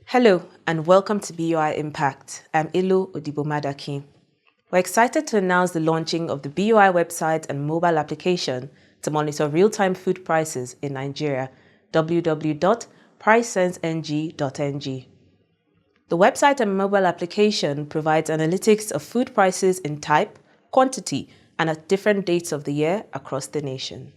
Hello and welcome to BOIImpact. I'm Elo Odibo-Madaki. We're excited to announce the launching of the BOI website and mobile application to monitor real-time food prices in Nigeria, www.pricesenseng.ng. The website and mobile application provides analytics of food prices in type, quantity, and at different dates of the year across the nation.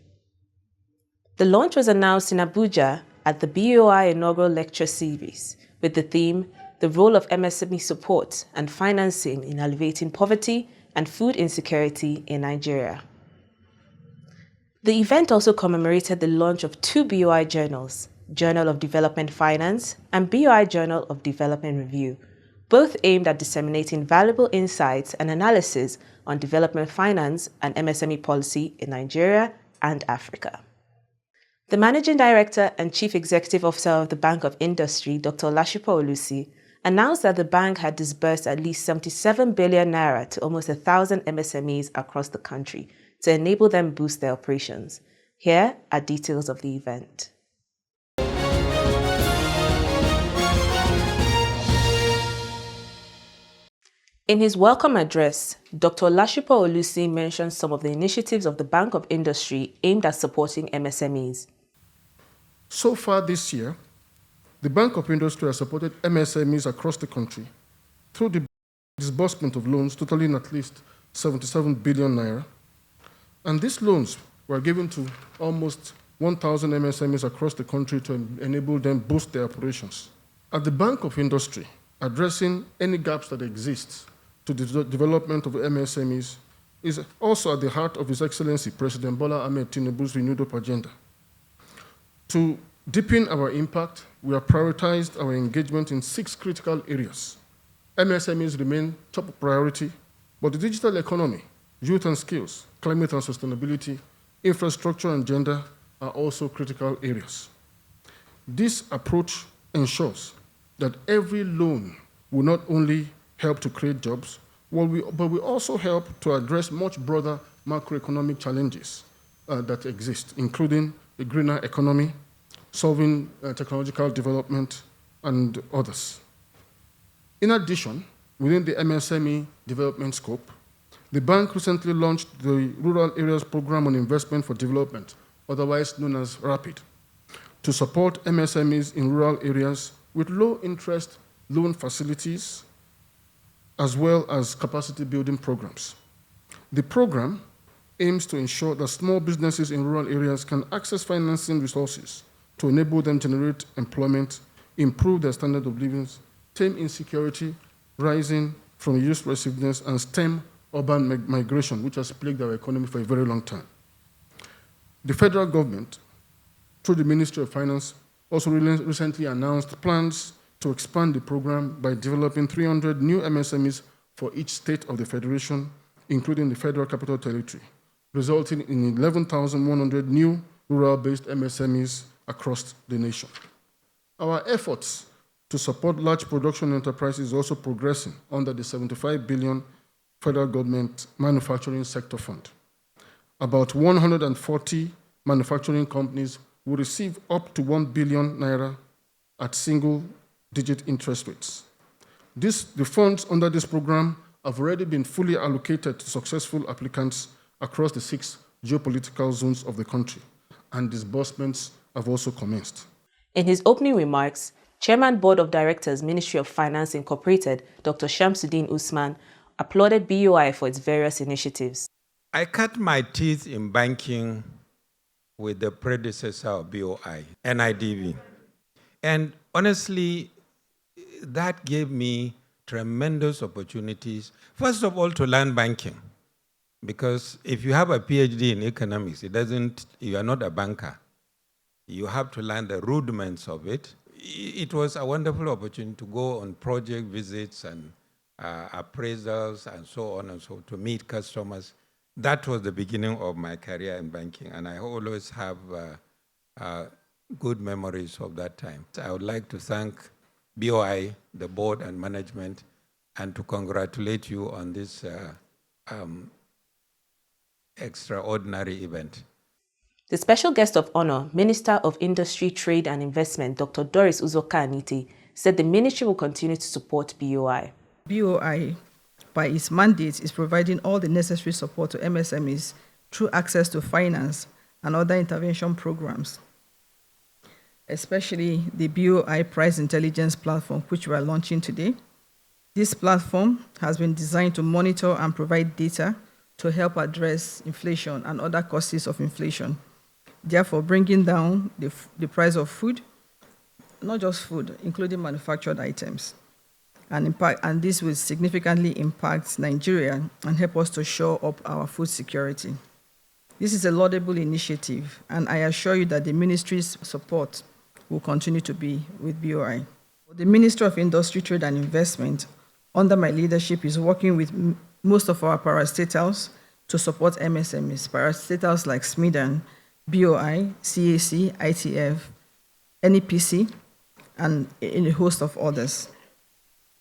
The launch was announced in Abuja at the BOI Inaugural Lecture Series with the theme, The Role of MSME Support and Financing in Alleviating Poverty and Food Insecurity in Nigeria. The event also commemorated the launch of two BOI Journals, Journal of Development Finance and BOI Journal of Development Review, both aimed at disseminating valuable insights and analysis on development finance and MSME policy in Nigeria and Africa. The Managing Director and Chief Executive Officer of the Bank of Industry, Dr. Olasupo Olusi, announced that the bank had disbursed at least 77 billion naira to almost 1,000 MSMEs across the country to enable them boost their operations. Here are details of the event. In his welcome address, Dr. Olasupo Olusi mentioned some of the initiatives of the Bank of Industry aimed at supporting MSMEs. So far this year, the Bank of Industry has supported MSMEs across the country through the disbursement of loans totaling at least 77 billion naira. And these loans were given to almost 1,000 MSMEs across the country to enable them boost their operations. At the Bank of Industry, addressing any gaps that exist to the development of MSMEs is also at the heart of His Excellency President Bola Ahmed Tinubu's renewed hope agenda. To deepen our impact, we have prioritized our engagement in 6 critical areas. MSMEs remain top priority, but the digital economy, youth and skills, climate and sustainability, infrastructure and gender are also critical areas. This approach ensures that every loan will not only help to create jobs, but will also help to address much broader macroeconomic challenges that exist, including a greener economy, solving technological development, and others. In addition, within the MSME development scope, the bank recently launched the Rural Areas Program on Investment for Development, otherwise known as RAPID, to support MSMEs in rural areas with low-interest loan facilities, as well as capacity building programs. The program aims to ensure that small businesses in rural areas can access financing resources to enable them to generate employment, improve their standard of living, tame insecurity rising from youth resiveness, and stem urban migration, which has plagued our economy for a very long time. The federal government, through the Ministry of Finance, also recently announced plans to expand the program by developing 300 new MSMEs for each state of the federation, including the Federal Capital Territory, resulting in 11,100 new rural-based MSMEs across the nation. Our efforts to support large production enterprises is also progressing under the 75 billion federal government manufacturing sector fund. About 140 manufacturing companies will receive up to 1 billion naira at single-digit interest rates. The funds under this program have already been fully allocated to successful applicants across the 6 geopolitical zones of the country, and disbursements have also commenced. In his opening remarks, Chairman Board of Directors, Ministry of Finance Incorporated, Dr. Shamsuddin Usman, applauded BOI for its various initiatives. I cut my teeth in banking with the predecessor of BOI, NIDB. And honestly, that gave me tremendous opportunities, first of all, to learn banking. Because if you have a PhD in economics, you are not a banker. You have to learn the rudiments of it. It was a wonderful opportunity to go on project visits and appraisals and so on and so to meet customers. That was the beginning of my career in banking, and I always have good memories of that time. I would like to thank BOI, the board and management, and to congratulate you on this extraordinary event. The special guest of honor, Minister of Industry, Trade and Investment, Dr. Doris Uzoka Anite, said the ministry will continue to support BOI. BOI, by its mandate, is providing all the necessary support to MSMEs through access to finance and other intervention programs, especially the BOI Price Intelligence Platform, which we are launching today. This platform has been designed to monitor and provide data to help address inflation and other causes of inflation, therefore bringing down the price of food, not just food, including manufactured items. And this will significantly impact Nigeria and help us to shore up our food security. This is a laudable initiative, and I assure you that the ministry's support will continue to be with BOI. The Ministry of Industry, Trade and Investment, under my leadership, is working with most of our parastatals to support MSMEs, parastatals like SMIDAN, BOI, CAC, ITF, NEPC, and a host of others.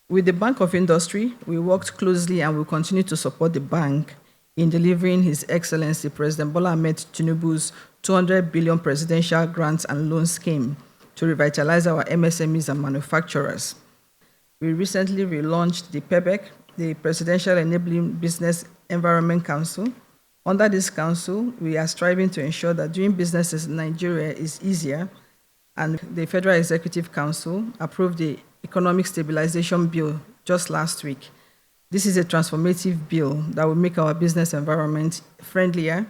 With the Bank of Industry, we worked closely and will continue to support the bank in delivering His Excellency President Bola Ahmed Tinubu's 200 billion presidential grants and loan scheme to revitalize our MSMEs and manufacturers. We recently relaunched the PEBEC, the Presidential Enabling Business Environment Council. Under this council, we are striving to ensure that doing business in Nigeria is easier, and the Federal Executive Council approved the Economic Stabilization Bill just last week. This is a transformative bill that will make our business environment friendlier,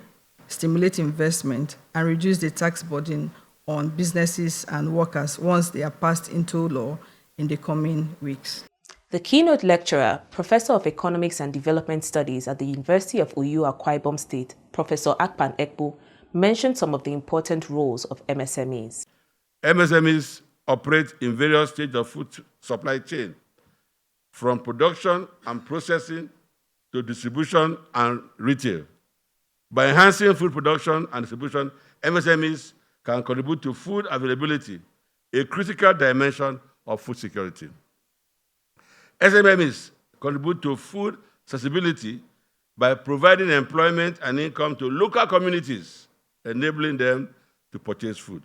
stimulate investment, and reduce the tax burden on businesses and workers once they are passed into law in the coming weeks. The keynote lecturer, Professor of Economics and Development Studies at the University of Uyo, Akwa Ibom State, Professor Akpan Ekpo, mentioned some of the important roles of MSMEs. MSMEs operate in various stages of food supply chain, from production and processing to distribution and retail. By enhancing food production and distribution, MSMEs can contribute to food availability, a critical dimension of food security. SMMEs contribute to food accessibility by providing employment and income to local communities, enabling them to purchase food.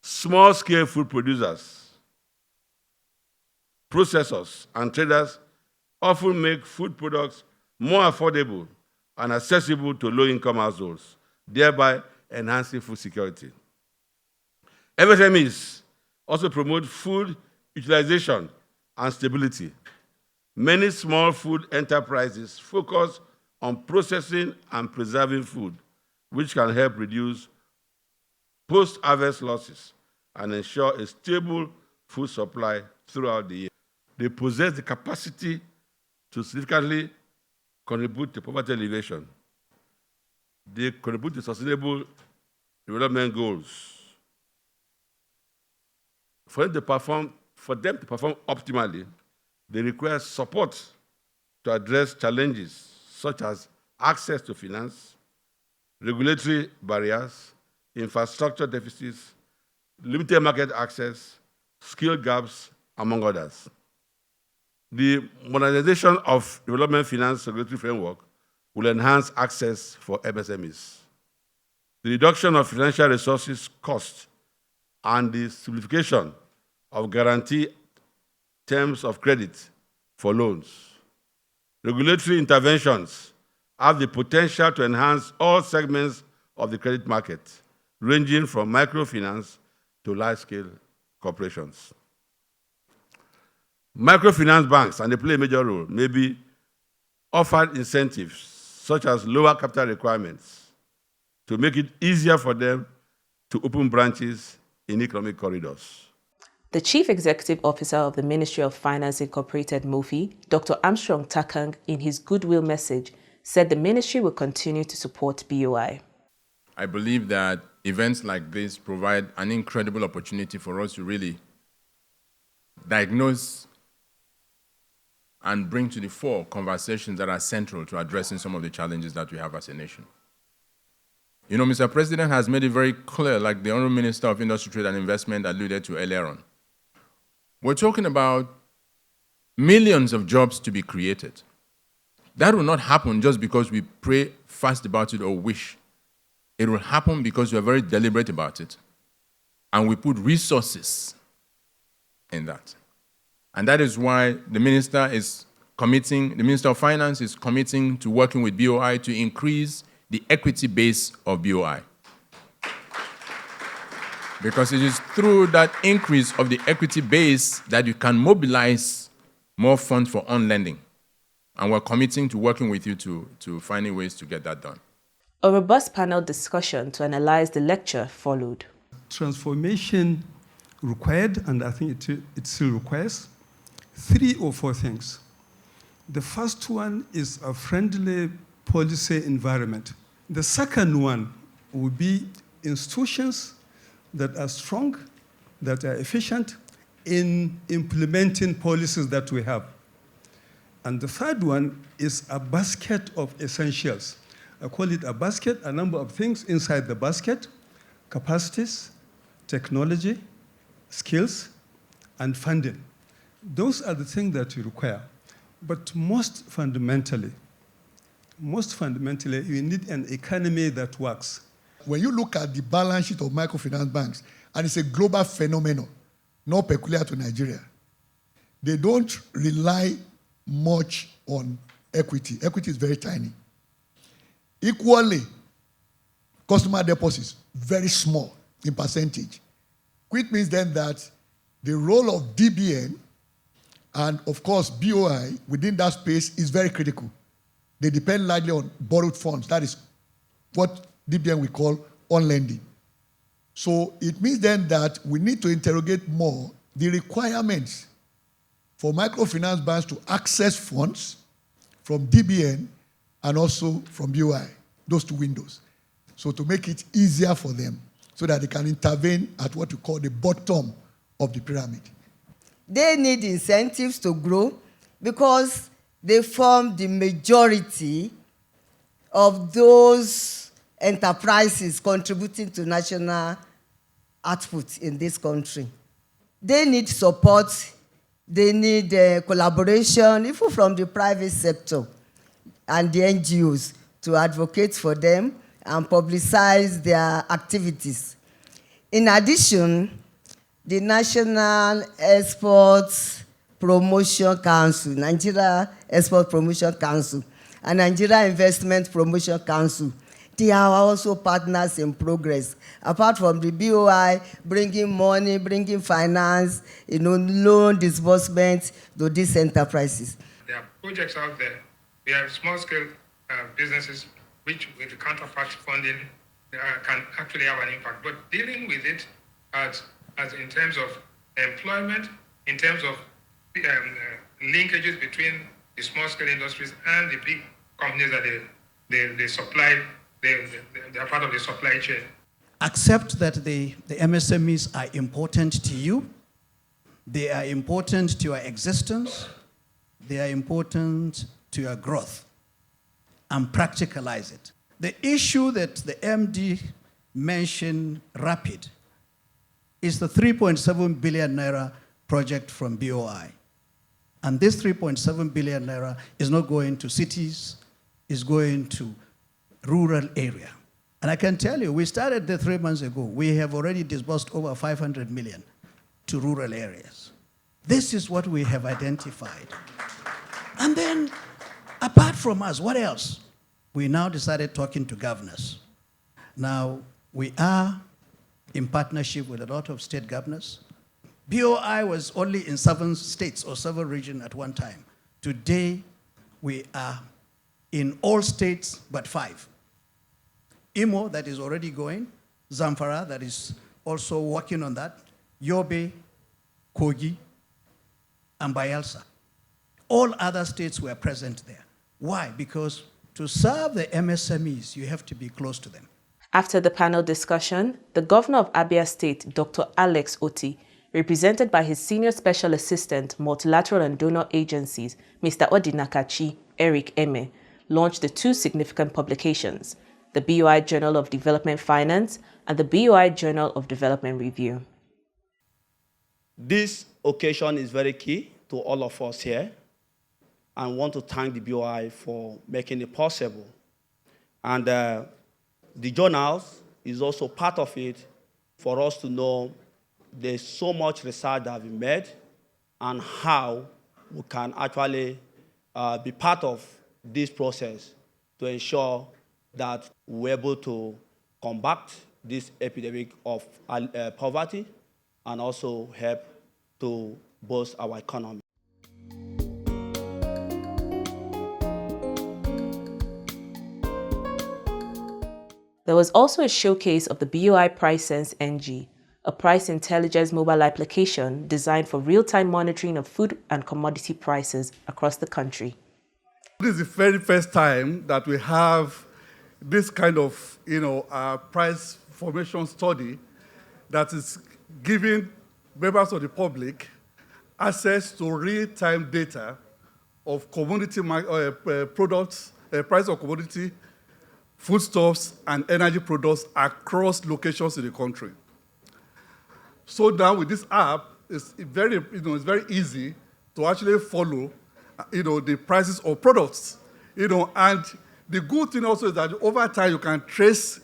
Small-scale food producers, processors, and traders often make food products more affordable and accessible to low-income households, thereby enhancing food security. MSMEs also promote food utilization and stability. Many small food enterprises focus on processing and preserving food, which can help reduce post-harvest losses and ensure a stable food supply throughout the year. They possess the capacity to significantly contribute to poverty alleviation. They contribute to sustainable development goals. For them to perform optimally, they require support to address challenges such as access to finance, regulatory barriers, infrastructure deficits, limited market access, skill gaps, among others. The modernization of development finance regulatory framework will enhance access for MSMEs. The reduction of financial resources costs and the simplification of guarantee terms of credit for loans. Regulatory interventions have the potential to enhance all segments of the credit market, ranging from microfinance to large-scale corporations. Microfinance banks, and they play a major role, may be offered incentives such as lower capital requirements to make it easier for them to open branches in economic corridors. The Chief Executive Officer of the Ministry of Finance Incorporated, MOFI, Dr. Armstrong Takang, in his goodwill message, said the ministry will continue to support BOI. I believe that events like this provide an incredible opportunity for us to really diagnose and bring to the fore conversations that are central to addressing some of the challenges that we have as a nation. You know, Mr. President has made it very clear, like the Honorable Minister of Industry, Trade and Investment alluded to earlier on. We're talking about millions of jobs to be created. That will not happen just because we pray fast about it or wish. It will happen because we are very deliberate about it. And we put resources in that. And that is why the Minister of Finance is committing to working with BOI to increase the equity base of BOI. Because it is through that increase of the equity base that you can mobilize more funds for on-lending. And we're committing to working with you to finding ways to get that done. A robust panel discussion to analyze the lecture followed. Transformation required, and I think it still requires, 3 or 4 things. The first one is a friendly policy environment. The second one would be institutions that are strong, that are efficient in implementing policies that we have. And the third one is a basket of essentials. I call it a basket, a number of things inside the basket: capacities, technology, skills, and funding. Those are the things that you require. But most fundamentally, you need an economy that works. When you look at the balance sheet of microfinance banks, and it's a global phenomenon, not peculiar to Nigeria, they don't rely much on equity. Equity is very tiny. Equally, customer deposits, very small in percentage. Which means then that the role of DBN and, of course, BOI within that space is very critical. They depend largely on borrowed funds. That is what DBN we call on-lending. So it means then that we need to interrogate more the requirements for microfinance banks to access funds from DBN and also from BOI, those 2 windows. So to make it easier for them so that they can intervene at what we call the bottom of the pyramid. They need incentives to grow because they form the majority of those enterprises contributing to national output in this country. They need support, they need collaboration, even from the private sector and the NGOs, to advocate for them and publicize their activities. In addition, the National Export Promotion Council, Nigeria Export Promotion Council, and Nigeria Investment Promotion Council, they are also partners in progress. Apart from the BOI bringing money, bringing finance, loan disbursements to these enterprises. There are projects out there. There are small-scale businesses which, with the counterpart funding, can actually have an impact. But dealing with it as in terms of employment, in terms of linkages between the small-scale industries and the big companies that they supply, they are part of the supply chain. Accept that the MSMEs are important to you. They are important to your existence. They are important to your growth. And practicalize it. The issue that the MD mentioned, rapid, is the 3.7 billion naira project from BOI. And this 3.7 billion naira is not going to cities, it's going to rural area. And I can tell you, we started there 3 months ago. We have already disbursed over 500 million to rural areas. This is what we have identified. And then, apart from us, what else? We now decided talking to governors. Now, we are in partnership with a lot of state governors. BOI was only in 7 states or 7 regions at one time. Today, we are in all states but 5. Imo, that is already going. Zamfara, that is also working on that. Yobe, Kogi, and Bayelsa. All other states were present there. Why? Because to serve the MSMEs, you have to be close to them. After the panel discussion, the governor of Abia State, Dr. Alex Oti, represented by his senior special assistant, multilateral and donor agencies, Mr. Odinakachi Eric Eme, launched the 2 significant publications, the BOI Journal of Development Finance and the BOI Journal of Development Review. This occasion is very key to all of us here. I want to thank the BOI for making it possible. And the journals is also part of it for us to know there's so much research that has been made on how we can actually be part of this process to ensure that we're able to combat this epidemic of poverty and also help to boost our economy. There was also a showcase of the BOI PriceSense NG, a price intelligence mobile application designed for real-time monitoring of food and commodity prices across the country. This is the very first time that we have this kind of, price formation study that is giving members of the public access to real-time data of commodity products, price of commodity, foodstuffs, and energy products across locations in the country. So now with this app, it's very easy to actually follow, the prices of products, and the good thing also is that over time you can trace,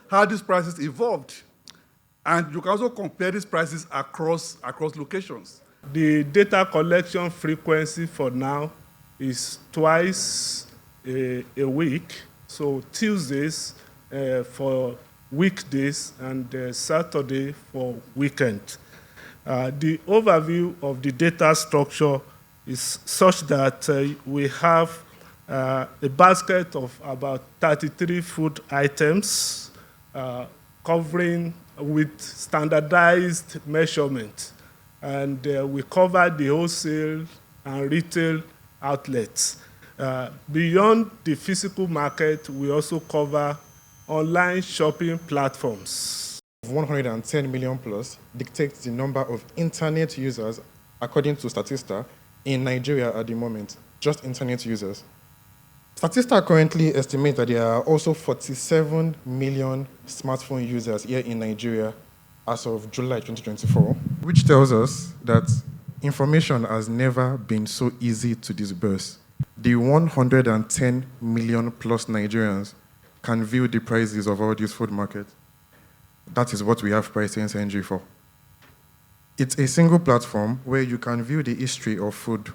how these prices evolved, and you can also compare these prices across locations. The data collection frequency for now is twice a week. So Tuesdays for weekdays and Saturday for weekend. The overview of the data structure is such that we have a basket of about 33 food items covering with standardized measurement. And we cover the wholesale and retail outlets. Beyond the physical market, we also cover online shopping platforms. 110 million plus dictates the number of internet users, according to Statista, in Nigeria at the moment, just internet users. Statista currently estimates that there are also 47 million smartphone users here in Nigeria as of July 2024, which tells us that information has never been so easy to disburse. The 110 million plus Nigerians can view the prices of all these food markets. That is what we have PriceSense NG for. It's a single platform where you can view the history of food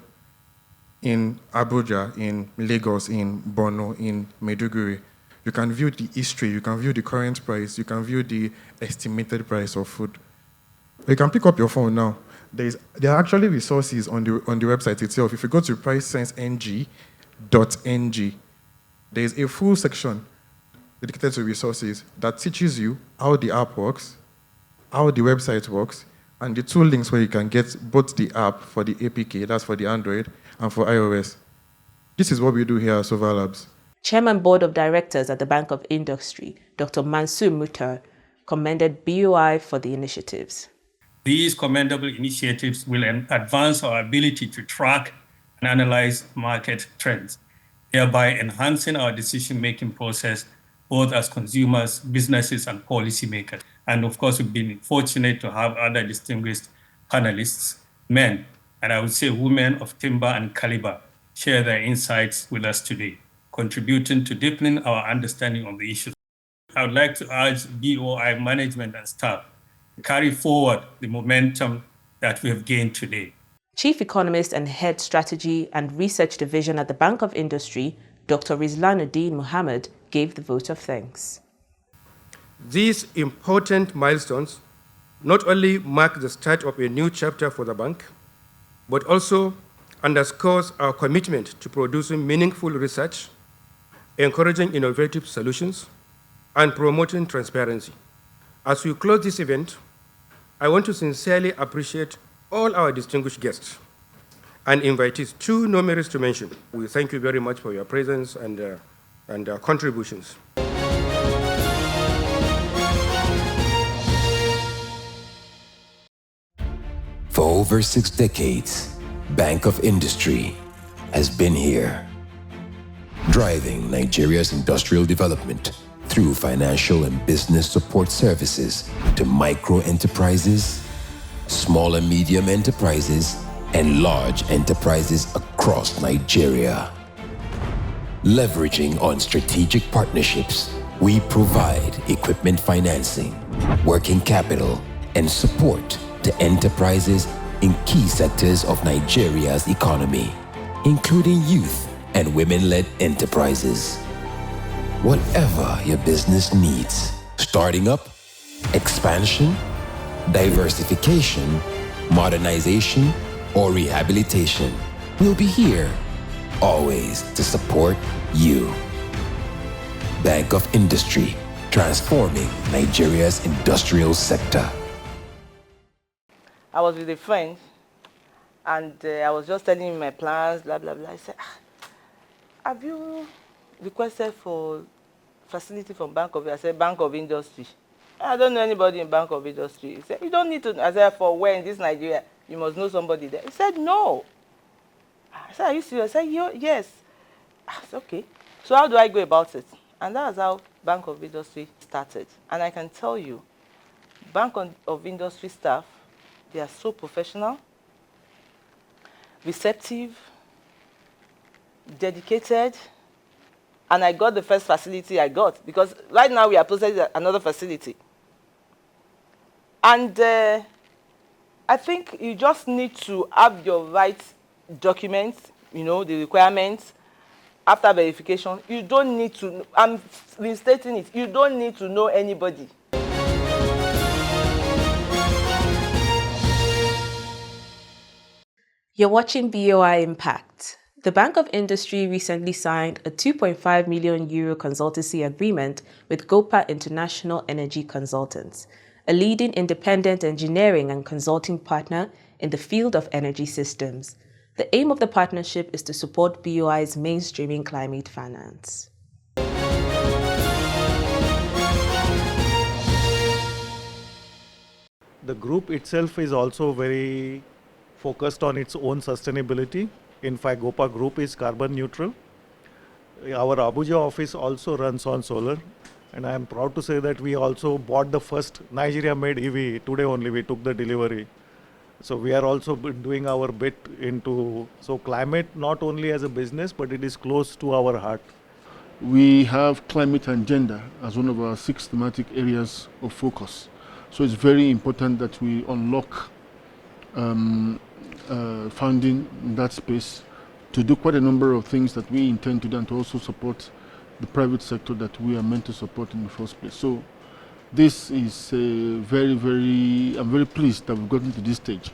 in Abuja, in Lagos, in Borno, in Maiduguri. You can view the history, you can view the current price, you can view the estimated price of food. You can pick up your phone now. There are actually resources on the website itself. If you go to PriceSenseNG.ng, there is a full section dedicated to resources that teaches you how the app works, how the website works, and the two links where you can get both the app for the APK, that's for the Android, and for iOS. This is what we do here at Sova Labs. Chairman Board of Directors at the Bank of Industry, Dr. Mansour Mutar, commended BOI for the initiatives. These commendable initiatives will advance our ability to track and analyze market trends, thereby enhancing our decision-making process, both as consumers, businesses, and policymakers. And of course, we've been fortunate to have other distinguished panelists, men, and I would say women of timber and caliber, share their insights with us today, contributing to deepening our understanding of the issues. I would like to urge BOI management and staff to carry forward the momentum that we have gained today. Chief Economist and Head Strategy and Research Division at the Bank of Industry, Dr. Rizlanuddin Muhammad, gave the vote of thanks. These important milestones not only mark the start of a new chapter for the bank, but also underscores our commitment to producing meaningful research, encouraging innovative solutions, and promoting transparency. As we close this event, I want to sincerely appreciate all our distinguished guests and invitees, too numerous to mention. We thank you very much for your presence and contributions. For over 6 decades, Bank of Industry has been here, driving Nigeria's industrial development through financial and business support services to micro enterprises, small and medium enterprises, and large enterprises across Nigeria. Leveraging on strategic partnerships, we provide equipment financing, working capital, and support to enterprises in key sectors of Nigeria's economy, including youth and women-led enterprises. Whatever your business needs, starting up, expansion, diversification, modernization, or rehabilitation, we'll be here, always to support you. Bank of Industry, transforming Nigeria's industrial sector. I was with a friend, and I was just telling him my plans, blah, blah, blah. I said, have you requested for facility from Bank of, I said, Bank of Industry. I don't know anybody in Bank of Industry. He said, you don't need to, I said, for where in this Nigeria, you must know somebody there. He said, no. I said, are you serious? I said, yes. I said, okay. So how do I go about it? And that's how Bank of Industry started. And I can tell you, Bank of Industry staff, they are so professional, receptive, dedicated, and I got the first facility I got, because right now we are processing another facility. And I think you just need to have your right documents, you know, the requirements. After verification, you don't need to, I'm restating it, you don't need to know anybody. You're watching BOIImpact. The Bank of Industry recently signed a €2.5 million consultancy agreement with GOPA-International Energy Consultants, a leading independent engineering and consulting partner in the field of energy systems. The aim of the partnership is to support BOI's mainstreaming climate finance. The group itself is also very focused on its own sustainability. In fact, GOPA Group is carbon neutral. Our Abuja office also runs on solar. And I am proud to say that we also bought the first Nigeria-made EV. Today only we took the delivery. So we are also doing our bit into, so climate not only as a business, but it is close to our heart. We have climate and gender as one of our 6 thematic areas of focus. So it's very important that we unlock funding in that space to do quite a number of things that we intend to do and to also support the private sector that we are meant to support in the first place. So this is I'm very pleased that we've gotten to this stage.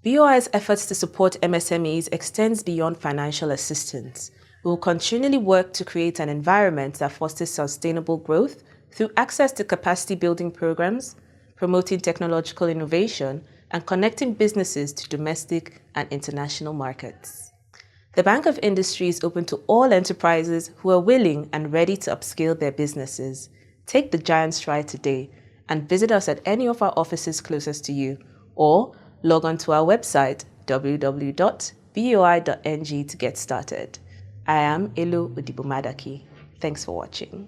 BOI's efforts to support MSMEs extends beyond financial assistance. We will continually work to create an environment that fosters sustainable growth through access to capacity building programs, promoting technological innovation, and connecting businesses to domestic and international markets. The Bank of Industry is open to all enterprises who are willing and ready to upscale their businesses. Take the giant stride today and visit us at any of our offices closest to you, or log on to our website www.boi.ng to get started. I am Elo Odibo-Madaki. Thanks for watching.